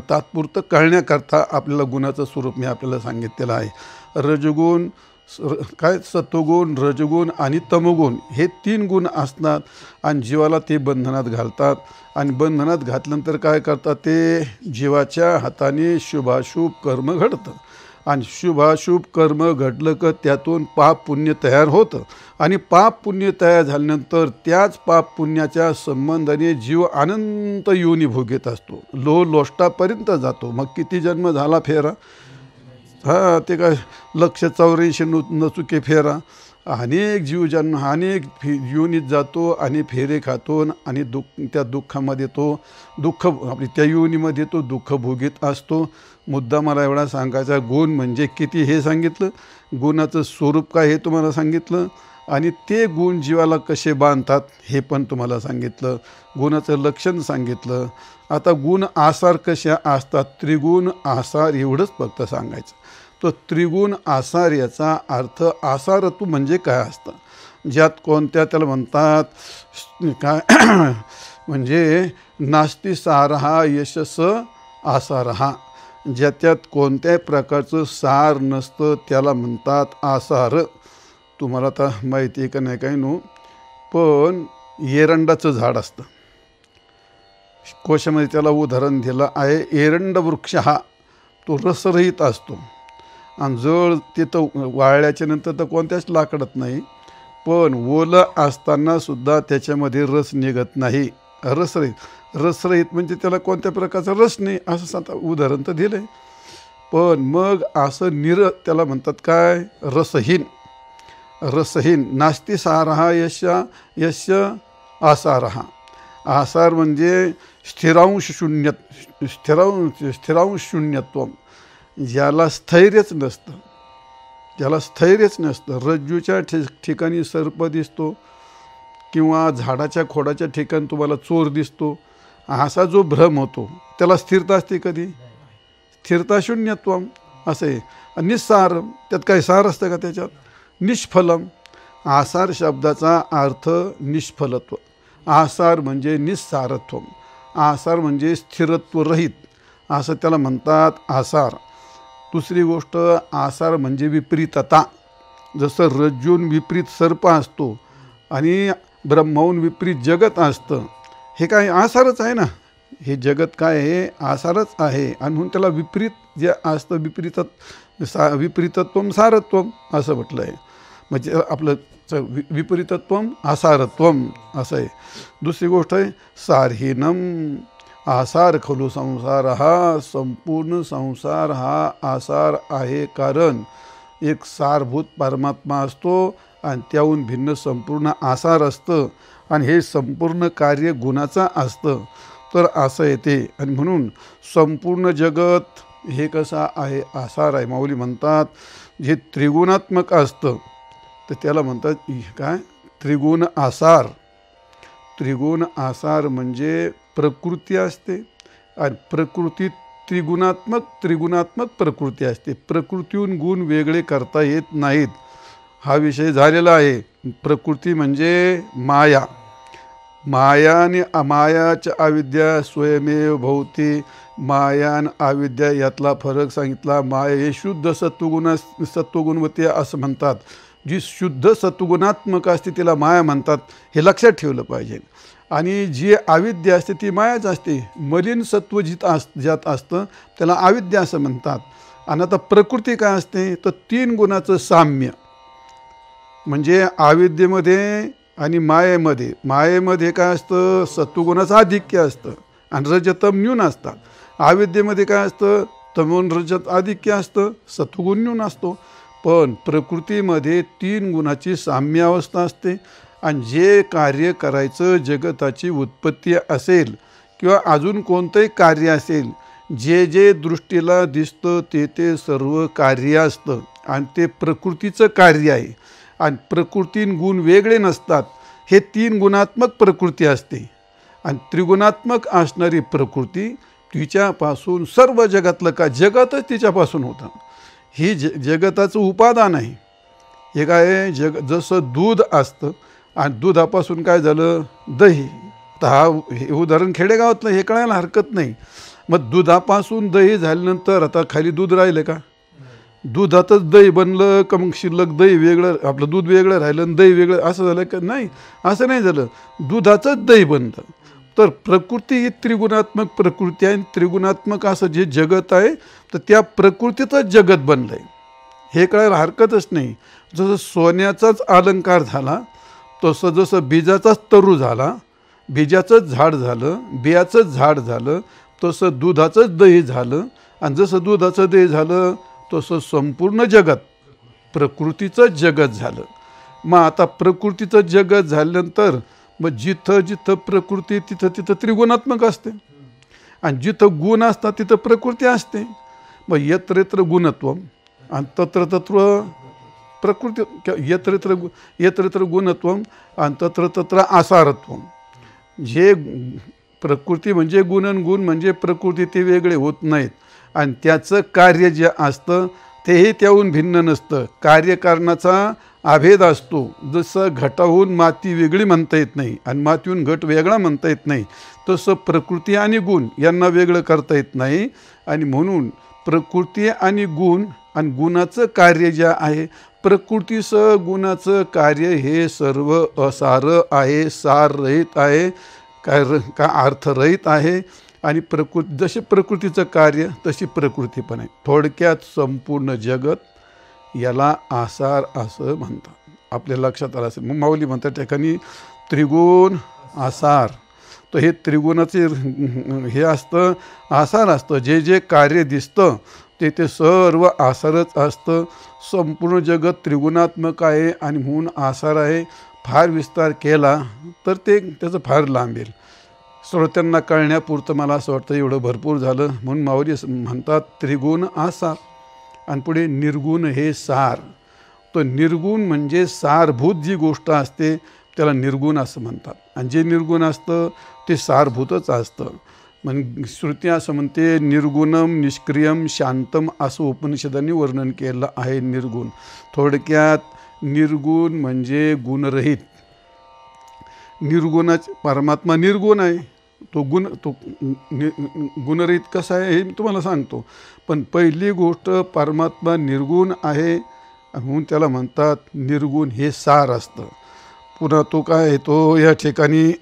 तात्पुरतं कळण्याकरता आपल्याला गुणाचं स्वरूप मी आपल्याला सांगितलेलं आहे. रजगुण सत्वगुण, रजगुण आणि तमोगुण हे 3 गुण असतात आणि जीवाला ते बंधनात घालतात. आणि बंधनात घातल्यानंतर काय करतात, ते जीवाच्या हाताने शुभाशुभ कर्म घडतं. आणि शुभाशुभ कर्म घडलं का त्यातून पाप पुण्य तयार होतं. आणि पाप पुण्य तयार झाल्यानंतर त्याच पाप पुण्याच्या संबंधाने जीव अनंत योनी भोगीत असतो, लोष्टापर्यंत जातो. मग किती जन्म झाला फेरा, ते काय 184 नचुके फेरा. अनेक जीवजन्म, अनेक योनीत जातो आणि फेरे खातो. आणि त्या दुःखामध्ये आपली त्या योनीमध्ये तो दुःख भोगीत असतो. मुद्दा मला एवढा सांगायचा, गुण म्हणजे किती हे सांगितलं, गुणाचं स्वरूप काय हे तुम्हाला सांगितलं, आणि ते गुण जीवाला कसे बांधतात हे पण तुम्हाला सांगितलं, गुणाचं लक्षण सांगितलं. आता गुण आसार कशा असतात, त्रिगुण आसार एवढंच फक्त सांगायचं. तो त्रिगुण आसार याचा अर्थ, आसारतू म्हणजे काय असतं, ज्यात कोणत्या त्याला म्हणतात काय म्हणजे नास्ती सारहा यशस आसारहा, ज्याच्यात कोणत्याही प्रकारचं सार नसतं त्याला म्हणतात आसार. तुम्हाला आता माहिती आहे का नाही काही नो, पण एरंडाचं झाड असतं. कोशामध्ये त्याला उदाहरण दिलं आहे. एरंड वृक्ष हा तो रसरहित असतो आणि जळ तिथं वाळल्याच्या नंतर तर कोणत्याच लाकडात नाही, पण ओलं असताना सुद्धा त्याच्यामध्ये रस निघत नाही. रसरहित म्हणजे त्याला कोणत्या प्रकारचा रस नाही असं आता उदाहरण तर दिलं आहे. पण मग असं त्याला म्हणतात काय, रसहीन नास्ति सारहा यस्य आसारहा. आसार म्हणजे स्थिरांश शून्यत्व, ज्याला स्थैर्यच नसतं. रज्जूच्या ठिकाणी सर्प दिसतो किंवा झाडाच्या खोडाच्या ठिकाणी तुम्हाला चोर दिसतो, असा जो भ्रम होतो त्याला स्थिरता असते कधी? स्थिरता शून्यत्व असं आहे. निस्सार, त्यात काही सार असतं का त्याच्यात? निष्फलम. आसार शब्दाचा अर्थ निष्फलत्व. आसार म्हणजे निस्सारत्व, आसार म्हणजे स्थिरत्व रहित असं त्याला म्हणतात आसार. दुसरी गोष्ट, आसार म्हणजे विपरीतता. जसं रज्जून विपरीत सर्प असतो आणि ब्रह्महून विपरीत जगत असतं, हे काय आसारच आहे ना. हे जगत काय आहे? आसारच आहे. आणि म्हणून त्याला विपरीत जे असतं विपरीतत्वम सारत्वम असं म्हटलं आहे. म्हणजे आपलं विपरीतत्वम आसारत्वम असं आहे. दुसरी गोष्ट आहे सारहीनम. आसार खलु संसार हा, संपूर्ण संसार हा आसार आहे. कारण एक सारभूत परमात्मा असतो आणि त्याहून भिन्न संपूर्ण आसार असतं आणि हे संपूर्ण कार्य गुणाचं असतं. तर असं येते आणि म्हणून संपूर्ण जगत हे कसं आहे? आसार आहे. माऊली म्हणतात जे त्रिगुणात्मक असतं तर त्याला म्हणतात काय? त्रिगुण आसार. त्रिगुण आसार म्हणजे प्रकृती असते आणि प्रकृती त्रिगुणात्मक प्रकृती असते. प्रकृतीहून गुण वेगळे करता येत नाहीत, हा विषय झालेला आहे. प्रकृती म्हणजे माया. मायाच्या अविद्या स्वयमेव भवती. माया आणि अविद्या यातला फरक सांगितला. माया हे शुद्ध सत्वगुणवती असं म्हणतात. जी शुद्ध सत्वगुणात्मक असते तिला माया म्हणतात, हे लक्षात ठेवलं पाहिजे. आणि जी अविद्या असते ती मायाच असते. मलिन सत्व ज्यात असतं त्याला अविद्या असं म्हणतात. आणि आता प्रकृती काय असते तर 3 गुणाचं साम्य. म्हणजे अविद्येमध्ये आणि मायेमध्ये काय असतं? सत्वगुणाचं आधिक्य असतं आणि रजतम न्यून असतात. अविद्येमध्ये काय असतं? तमोन रजत आधिक्य असतं, सत्वगुण न्यून असतो. पण प्रकृतीमध्ये 3 गुणाची साम्य अवस्था असते. आणि जे कार्य करायचं, जगताची उत्पत्ती असेल किंवा अजून कोणतंही कार्य असेल, जे दृष्टीला दिसतं ते सर्व कार्य असतं आणि ते प्रकृतीचं कार्य आहे. आणि प्रकृतीन गुण वेगळे नसतात. हे 3 गुणात्मक प्रकृती असते. आणि त्रिगुणात्मक असणारी प्रकृती तिच्यापासून सर्व जगातलं का जगतच तिच्यापासून होतं. ही जगताचं उपादान आहे. हे काय? जसं दूध असतं आणि दुधापासून काय झालं? दही. तर हे उदाहरण खेडेगावातलं, हे कळायला हरकत नाही. मग दुधापासून दही झाल्यानंतर आता खाली दूध राहिलं का? दुधातच दही बनलं का? मग शिल्लक दही वेगळं, आपलं दूध वेगळं राहिलं आणि दही वेगळं असं झालं का? नाही, असं नाही झालं. दुधाचंच दही बनलं. तर प्रकृती ही त्रिगुणात्मक प्रकृती आहे. त्रिगुणात्मक असं जे जगत आहे तर त्या प्रकृतीतच जगत बनलं आहे, हे कळायला हरकतच नाही. जसं सोन्याचाच अलंकार झाला, तसं जसं बीजाचाच तरू झाला, बीजाचंच झाड झालं, बियाचंच झाड झालं, तसं दुधाचंच दही झालं. आणि जसं दुधाचं दही झालं तसं संपूर्ण जगत प्रकृतीचं जगत झालं. मग आता प्रकृतीचं जगत झाल्यानंतर मग जिथं प्रकृती तिथं त्रिगुणात्मक असते. आणि जिथं गुण असतात तिथं प्रकृती असते. मग यत्र गुणत्व आणि तत्र प्रकृती, यत्र गुणत्व आणि तत्र आसारत्व. जे प्रकृती म्हणजे गुण म्हणजे प्रकृती, ते वेगळे होत नाहीत. आणि त्याचं कार्य जे असतं तेही त्याहून भिन्न नसतं. कार्यकारणाचा अभेद असतो. जसं घटाहून माती वेगळी म्हणता येत नाही आणि मातीहून घट वेगळा म्हणता येत नाही, तसं प्रकृती आणि गुण यांना वेगळं करता येत नाही. आणि म्हणून प्रकृती आणि गुण आणि गुणाचं कार्य जे आहे प्रकृतीचं गुणाचं कार्य हे सर्व असार आहे, साररहित आहे, का अर्थरहित आहे. आणि जसे प्रकृतीचं कार्य तशी प्रकृती पण आहे. थोडक्यात संपूर्ण जगत याला आसार असं म्हणतात. आपल्या लक्षात आलं असेल. मग माऊली म्हणतात ठिकाणी त्रिगुण आसार. तर हे त्रिगुणाचे हे असतं, आसार असतं. जे जे कार्य दिसतं ते सर्व आसारच असतं. संपूर्ण जगत त्रिगुणात्मक आहे आणि म्हणून आसार आहे. फार विस्तार केला तर त्याचं फार लांबेल. श्रोत्यांना कळण्यापुरतं मला असं वाटतं एवढं भरपूर झालं. म्हणून माऊली म्हणतात त्रिगुण आसार. आणि पुढे निर्गुण हे सार. तो निर्गुण म्हणजे सारभूत जी गोष्ट असते त्याला निर्गुण असं म्हणतात. आणि जे निर्गुण असतं ते सारभूतच असतं. मग श्रुती असं म्हणते निर्गुणम निष्क्रियम शांतम असं उपनिषदांनी वर्णन केलं आहे निर्गुण. थोडक्यात निर्गुण म्हणजे गुणरहित. निर्गुणाचे परमात्मा निर्गुण आहे. तो गुणरहित कसा आहे हे मी तुम्हाला सांगतो. पण पहिली गोष्ट परमात्मा निर्गुण आहे म्हणून त्याला म्हणतात निर्गुण हे सार असतं. पुन्हा तो काय आहे, तो या ठिकाणी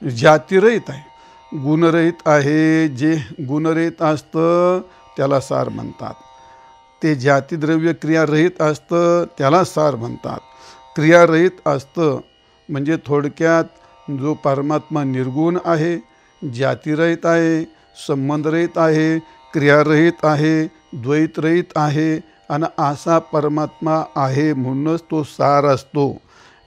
जातीरहित आहे. गुणरहित आहे. जे गुणरहित असतं त्याला सार म्हणतात. ते जातीद्रव्य क्रियारहित असतं त्याला सार म्हणतात. क्रियारहित असतं म्हणजे थोडक्यात जो परमात्मा निर्गुण आहे, जातीरहित आहे, संबंधरहित आहे, क्रियारहित आहे, द्वैतरहित आहे आणि असा परमात्मा आहे म्हणूनच तो सार असतो.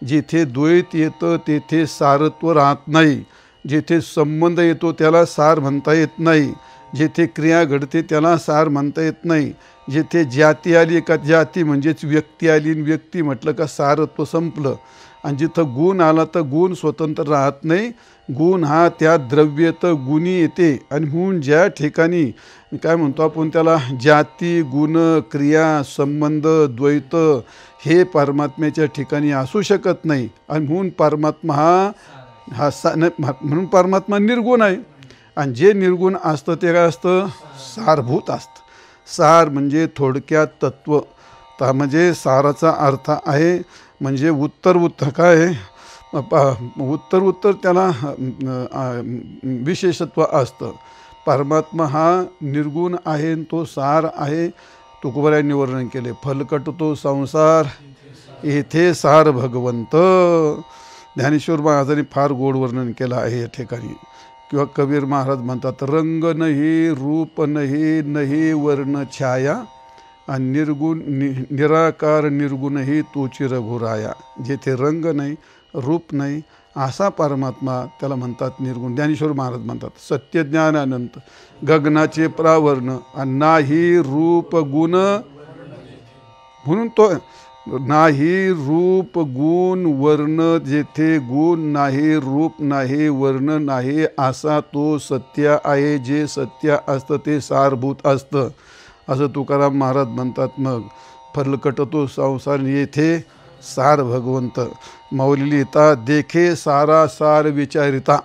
जिथे द्वैत येतं तेथे सारत्व राहत नाही. जिथे संबंध येतो त्याला सार म्हणता येत नाही. जिथे क्रिया घडते त्याला सार म्हणता येत नाही. जिथे जाती आली का जाती म्हणजेच व्यक्ती आली, व्यक्ती म्हटलं का सारत्व संपलं. आणि जिथं गुण आला तर गुण स्वतंत्र राहत नाही. गुण हा त्या द्रव्यत गुणी येते. आणि म्हणून ज्या ठिकाणी काय म्हणतो आपण त्याला जाती, गुण, क्रिया, संबंध, द्वैत हे परमात्म्याच्या ठिकाणी असू शकत नाही. आणि म्हणून परमात्मा म्हणून परमात्मा निर्गुण आहे. आणि जे निर्गुण असतं ते काय असतं, सारभूत असतं. सार म्हणजे थोडक्यात तत्व. म्हणजे साराचा अर्थ आहे म्हणजे उत्तर काय आहे, उत्तर त्याला विशेषत्व असतं. परमात्मा हा निर्गुण आहे, तो सार आहे. तुकोबारायांनी वर्णन केले, फलकट तो संसार येथे सार भगवंत. ज्ञानेश्वर महाराजांनी फार गोड वर्णन केलं आहे या ठिकाणी. किंवा कबीर महाराज म्हणतात, रंग नाही रूप नाही नाही वर्ण छाया आणि निर्गुण निराकार निर्गुणही तोची रघुराया. जेथे रंग नाही रूप नाही असा परमात्मा त्याला म्हणतात निर्गुण. ज्ञानेश्वर महाराज म्हणतात सत्यज्ञान अनंत गगनाचे प्रावर्ण आणि नाही रूप गुण. म्हणून तो नाही रूप गुण वर्ण. जेथे गुण नाही रूप नाही वर्ण नाही असा तो सत्य आहे. जे सत्य असतं ते सारभूत असतं असं तुकाराम महाराज म्हणतात. मग फलकट तो संसार येथे सार भगवंत. माऊली लिहितात, देखे सारा सार विचारिता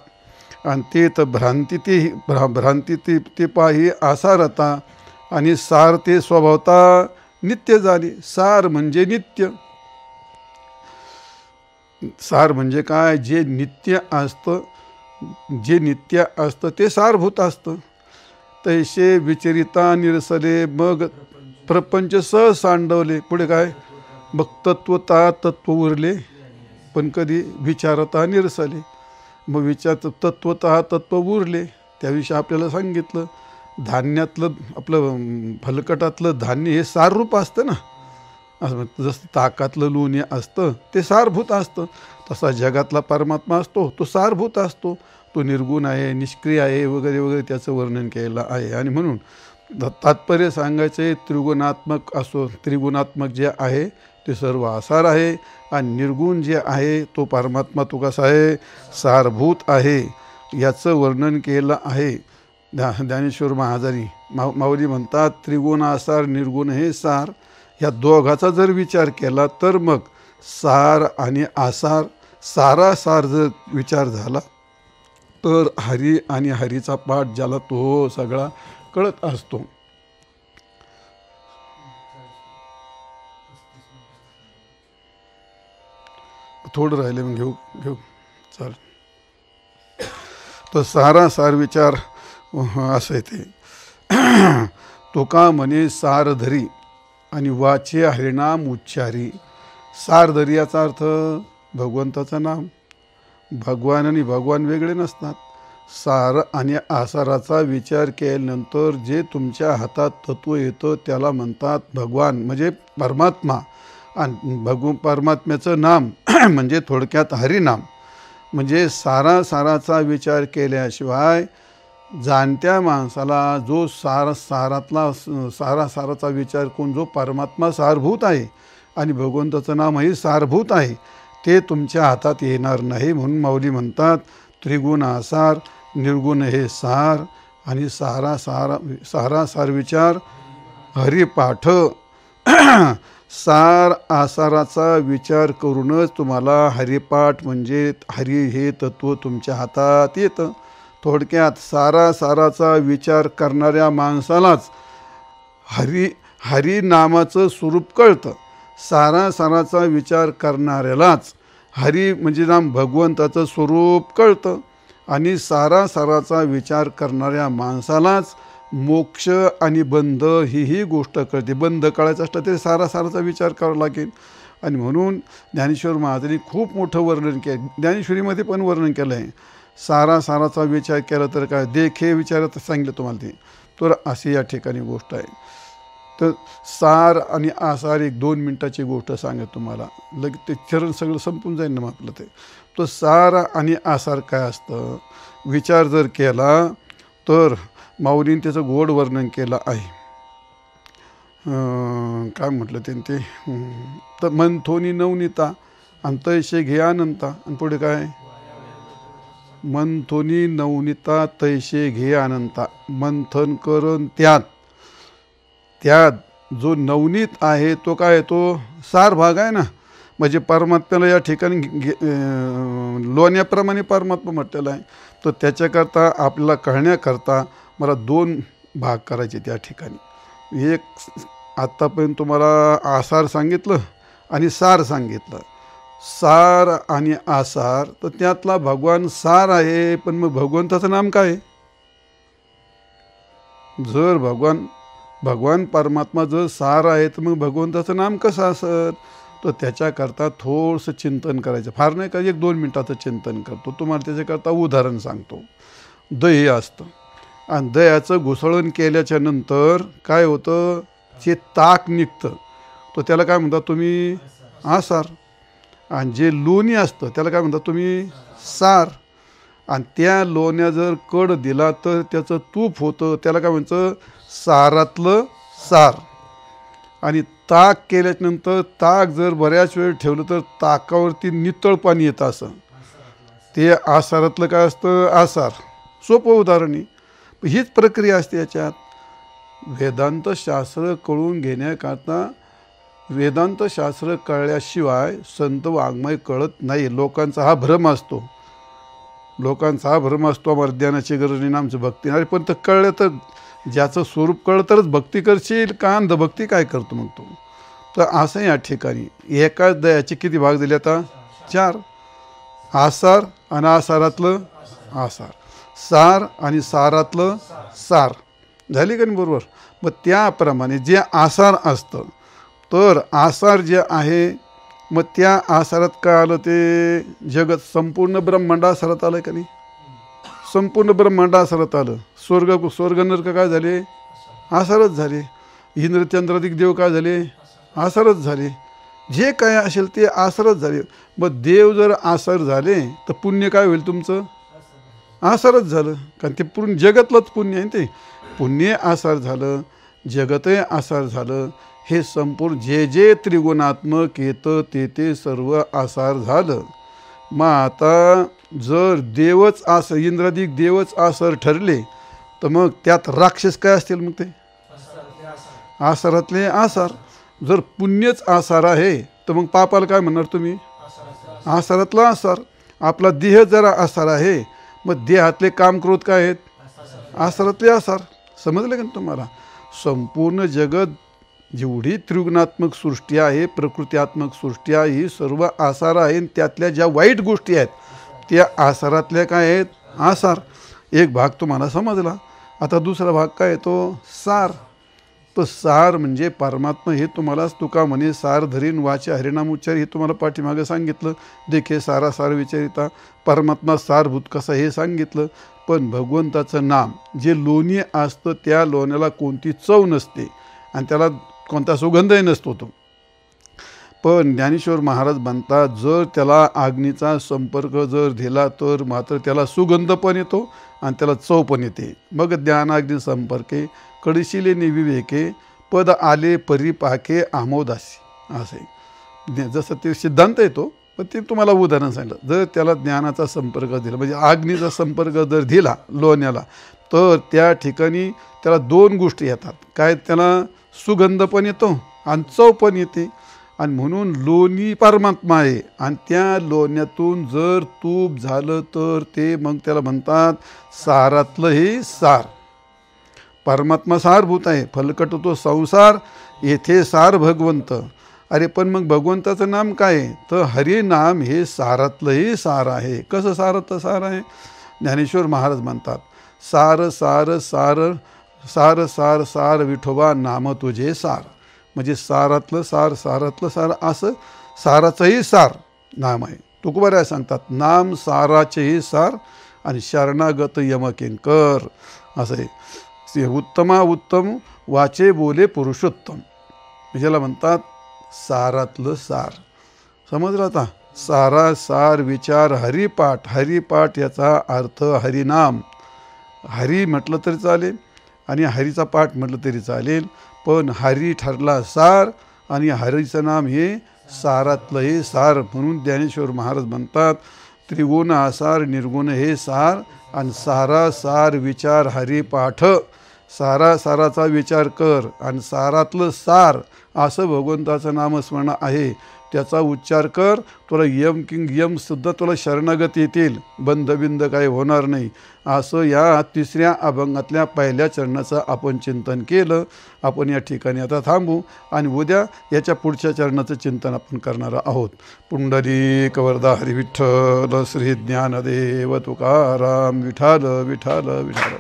आणि ते तर भ्रांती ते पाही आसारता आणि सार ते स्वभावता नित्य झाली. सार म्हणजे नित्य. सार म्हणजे काय, जे नित्य असतं, जे नित्य असतं ते सारभूत असतं. तैसे विचरिता निरसले मग प्रपंच सांडवले. पुढे काय, मग तत्वता तत्व उरले पण कधी विचारता निरसले. मग तत्वता तत्व उरले त्याविषयी आपल्याला सांगितलं. धान्यातलं आपलं फलकटातलं धान्य हे साररूप असतं ना. असं जसं ताकातलं लोणी असतं ते सारभूत असतं, तसा जगातला परमात्मा असतो तो सारभूत असतो. तो निर्गुण आहे, निष्क्रिय आहे वगैरे वगैरे त्याचं वर्णन केलेलं आहे. आणि म्हणून तात्पर्य सांगायचं आहे, त्रिगुणात्मक असो त्रिगुणात्मक जे आहे ते सर्व आसार आहे. आणि निर्गुण जे आहे तो परमात्मा तो कसा आहे, सारभूत आहे. याचं वर्णन केलं आहे ज्ञानेश्वर महाराजांनी. माऊली म्हणतात त्रिगुण आसार निर्गुण हे सार. ह्या दोघाचा जर विचार केला तर मग सार आणि आसार सारासार जर विचार झाला तर हरी आणि हरीचा पाठ ज्याला तो सगळा कळत असतो. थोडं राहिले मग घेऊ चाल. तर सारा सार विचार असं आहे ते. तुका म्हणे सार धरी आणि वाचे हरिनाम उच्चारी. सार धरी याचा अर्थ भगवंताचं नाम. भगवान आणि भगवान वेगळे नसतात. सार आणि आसाराचा विचार केल्यानंतर जे तुमच्या हातात तत्व येतं त्याला म्हणतात भगवान, म्हणजे परमात्मा. आणि परमात्म्याचं नाम म्हणजे थोडक्यात हरिनाम. म्हणजे साराचा विचार केल्याशिवाय जाणत्या माणसाला जो साराचा विचार करून जो परमात्मा सारभूत आहे आणि भगवंताचं नामही सारभूत आहे ते तुमच्या हातात येणार नाही. म्हणून माऊली म्हणतात त्रिगुण आसार, निर्गुण हे सार आणि सार विचार हरिपाठ. सार आसाराचा विचार करूनच तुम्हाला हरिपाठ म्हणजे हरी हे तत्व तुमच्या हातात येतं. थोडक्यात साराचा विचार करणाऱ्या माणसालाच हरी नामाचं स्वरूप कळतं. साराचा विचार करणाऱ्यालाच हरी म्हणजे नाम भगवंताचं स्वरूप कळतं. आणि साराचा विचार करणाऱ्या माणसालाच मोक्ष आणि बंध ही गोष्ट कळते. बंध कळायचं असलं तरी साराचा विचार करावा लागेल. आणि म्हणून ज्ञानेश्वर महाराजांनी खूप मोठं वर्णन केलं. ज्ञानेश्वरीमध्ये पण वर्णन केलं आहे. साराचा विचार केला तर काय देख हे विचारात सांगितलं तुम्हाला ते. तर अशी या ठिकाणी गोष्ट आहे. तर सार आणि आसार 1-2 मिनटाची गोष्ट सांगत तुम्हाला, लगेच ते चरण सगळं संपून जाईल ना मग आपलं ते. तो सार आणि आसार काय असतं विचार जर केला तर माऊलीने त्याचं गोड वर्णन केलं आहे. काय म्हटलं ते तर मंथोनी नवनीता आणि तैसे घे अनंता. आणि पुढे काय मंथोनी नवनीता तैसे घे अनंता. मंथन करून त्यात जो नवनीत आहे तो काय तो सार भाग आहे ना. म्हणजे परमात्म्याला या ठिकाणी लोण्याप्रमाणे परमात्मा म्हटलेला आहे. तर त्याच्याकरता आपल्याला कळण्याकरता मला 2 भाग करायचे त्या ठिकाणी. एक आत्तापर्यंत तुम्हाला आसार सांगितलं आणि सार सांगितलं. सार आणि आसार तर त्यातला भगवान सार आहे. पण मग भगवंताचं नाम काय आहे? जर भगवान परमात्मा जर सार आहे तर मग भगवंताचं नाम कसं असत? तर त्याच्याकरता थोडंसं चिंतन करायचं. फार नाही का 1-2 मिनटाचं चिंतन करतो. तुम्हाला त्याच्याकरता उदाहरण सांगतो. दही असतं आणि दह्याचं घुसळण केल्याच्या नंतर काय होतं जे ताक निघतं तर त्याला काय म्हणता तुम्ही आसार. आणि जे लोणी असतं त्याला काय म्हणता तुम्ही सार. आणि त्या लोण्या जर कड दिला तर त्याचं तूप होतं त्याला काय म्हणतं सारातलं सार. आणि ताक केल्यानंतर ताक जर बऱ्याच वेळ ठेवलं तर ताकावरती नितळ पाणी येतं असं ते आसारातलं काय असतं आसार. सोपं उदाहरण आहे. हीच प्रक्रिया असते याच्यात. वेदांत शास्त्र कळून घेण्याकरता वेदांत शास्त्र कळल्याशिवाय संत वाङ्मय कळत नाही. लोकांचा हा भ्रम असतो. आम्हाला ज्ञानाची गरज नाही आमचं भक्ती. अरे पण तर कळलं तर ज्याचं स्वरूप कळलं तरच भक्ती करशील का अंधभक्ती काय करतो मग तू. तर असं या ठिकाणी एकाच दह्याचे किती भाग दिले आता 4. आसार आणि आसारातलं आसार, सार आणि सारातलं सार. झाली का नाही बरोबर. मग त्याप्रमाणे जे आसार असतं तर आसार जे आहे मग त्या आसारात काय आलं ते जगत संपूर्ण ब्रह्मांड आसारात आलं का नाही. संपूर्ण ब्रह्मांड आसारात आलं. स्वर्ग नरक काय झाले आसारच झाले. इंद्र चंद्रादिक देव काय झाले आसारच झाले. जे काय असेल ते आसारच झाले. मग देव जर आसार झाले तर पुण्य काय होईल तुमचं आसारच झालं. कारण ते पूर्ण जगतलंच पुण्य आहे. ते पुण्य आसार झालं जगतही आसार झालं. हे संपूर्ण जे त्रिगुणात्मक येतं ते सर्व आसार झालं. मग आता जर देवच आसार इंद्रादिक देवच आसार ठरले तर मग त्यात राक्षस काय असतील मग ते आसारातले आसार. जर पुण्यच आसार आहे तर मग पापाला काय म्हणणार तुम्ही आसारातला आसार. आपला देह जरा आसार आहे मग देहातले काम क्रोध काय आहेत आसारातले आसार. समजले का तुम्हाला. संपूर्ण जगत जेवढी त्रिगुणात्मक सृष्टी आहे, प्रकृत्यात्मक सृष्टी आहे, ही सर्व आसार आहे. त्यातल्या ज्या वाईट गोष्टी आहेत त्या आसारातल्या काय आहेत? आसार. एक भाग तुम्हाला समजला. आता दुसरा भाग काय येतो? सार. तर सार म्हणजे परमात्मा. हे तुम्हालाच तुका म्हणे सार धरीन वाचे हरिनाम उच्चार, हे तुम्हाला पाठीमागे सांगितलं. देखे सारा सार विचारिता, परमात्मा सारभूत कसा हे सांगितलं. पण भगवंताचं नाम जे लोणी असतं त्या लोण्याला कोणती चव नसते आणि त्याला कोणता सुगंधही नसतो तो. पण ज्ञानेश्वर महाराज म्हणतात जर त्याला अग्नीचा संपर्क जर दिला तर मात्र त्याला सुगंध पण येतो आणि त्याला चव पण येते. मग ज्ञानाग्नी संपर्के कडशिले विवेके पद आले परिपाके आमोदासी, असे जसं ते सिद्धांत येतो. पण ते तुम्हाला उदाहरण सांगितलं. जर त्याला ज्ञानाचा संपर्क दिला म्हणजे अग्नीचा संपर्क जर दिला लोण्याला तर त्या ठिकाणी त्याला दोन गोष्टी येतात. काय? त्याला सुगंध पण येतो आणि चव पण येते. आणि म्हणून लोणी परमात्मा आहे आणि त्या लोण्यातून जर तूप झालं तर ते मग त्याला म्हणतात सारातलं हे सार. परमात्मा सारभूत आहे. फलकट तो संसार येथे सार भगवंत. अरे पण मग भगवंताचं नाम काय आहे? तर हरी नाम हे सारातलंही सार आहे. कसं सारातलं सार आहे? ज्ञानेश्वर महाराज म्हणतात सार सार सार सार सार सार विठोबा नाम तुझे सार. म्हणजे सारातलं सार, सारातलं सार, असं साराचंही सार नाम आहे. तुकोबाराय सांगतात नाम साराचेही सार आणि शरणागत यमकिंकर, असं आहे. उत्तमा उत्तम वाचे बोले पुरुषोत्तम, ज्याला म्हणतात सारातलं सार. समजलं आता? सारा सार विचार हरिपाठ. हरिपाठ याचा अर्थ हरिनाम. हरी म्हटलं तरी चालेल आणि हरीचा पाठ म्हटलं तरी चालेल. पण हरी ठरला सार आणि हरीचं नाम हे सारातलं हे सार. म्हणून ज्ञानेश्वर महाराज म्हणतात त्रिगुण आसार निर्गुण हे सार आणि सारा सार विचार हरिपाठ. सारा साराचा विचार कर आणि सारातलं सार असं भगवंताचं नामस्मरण आहे त्याचा उच्चार कर. तुला यम किंग यम सुद्धा तुला शरणागत येतील, बंधबिंद काही होणार नाही. असं या तिसऱ्या अभंगातल्या पहिल्या चरणाचं आपण चिंतन केलं. आपण या ठिकाणी आता थांबू आणि उद्या याच्या पुढच्या चरणाचं चिंतन आपण करणार आहोत. पुंडलिक वरदा हरी विठ्ठल श्री ज्ञानदेव तुकाराम विठाल विठाल विठाल.